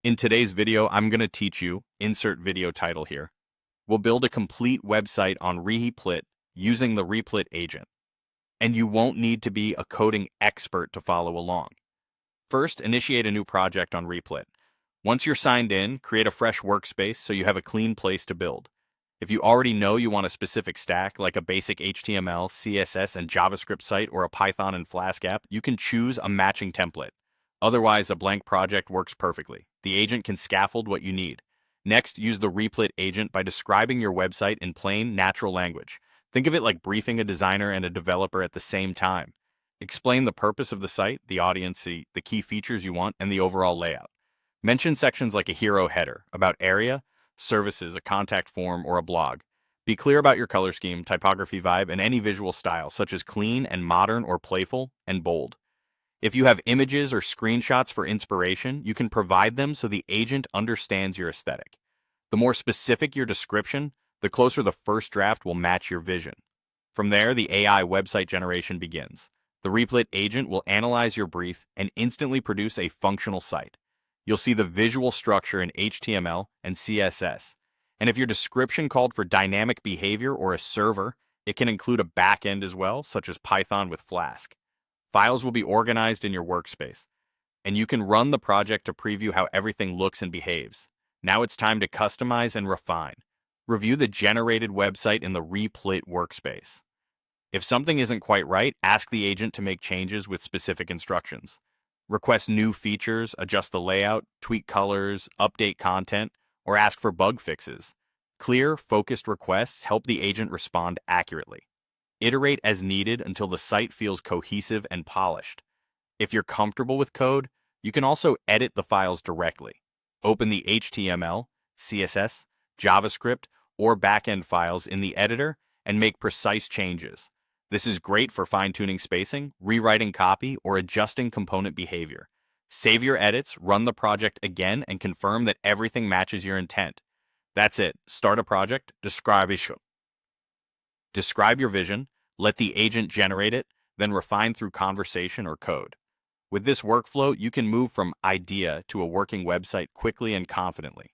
In today's video, I'm going to teach you, insert video title here. We'll build a complete website on Replit using the Replit agent. And you won't need to be a coding expert to follow along. First, initiate a new project on Replit. Once you're signed in, create a fresh workspace so you have a clean place to build. If you already know you want a specific stack, like a basic HTML, CSS, and JavaScript site or a Python and Flask app, you can choose a matching template. Otherwise, a blank project works perfectly. The agent can scaffold what you need. Next, use the Replit agent by describing your website in plain, natural language. Think of it like briefing a designer and a developer at the same time. Explain the purpose of the site, the audience, the key features you want, and the overall layout. Mention sections like a hero header, about area, services, a contact form, or a blog. Be clear about your color scheme, typography vibe, and any visual style, such as clean and modern or playful and bold. If you have images or screenshots for inspiration, you can provide them so the agent understands your aesthetic. The more specific your description, the closer the first draft will match your vision. From there, the AI website generation begins. The Replit agent will analyze your brief and instantly produce a functional site. You'll see the visual structure in HTML and CSS. And if your description called for dynamic behavior or a server, it can include a backend as well, such as Python with Flask. Files will be organized in your workspace, and you can run the project to preview how everything looks and behaves. Now it's time to customize and refine. Review the generated website in the Replit workspace. If something isn't quite right, ask the agent to make changes with specific instructions. Request new features, adjust the layout, tweak colors, update content, or ask for bug fixes. Clear, focused requests help the agent respond accurately. Iterate as needed until the site feels cohesive and polished. If you're comfortable with code, you can also edit the files directly. Open the HTML, CSS, JavaScript, or backend files in the editor and make precise changes. This is great for fine-tuning spacing, rewriting copy, or adjusting component behavior. Save your edits, run the project again, and confirm that everything matches your intent. That's it. Start a project, describe your vision, let the agent generate it, then refine through conversation or code. With this workflow, you can move from idea to a working website quickly and confidently.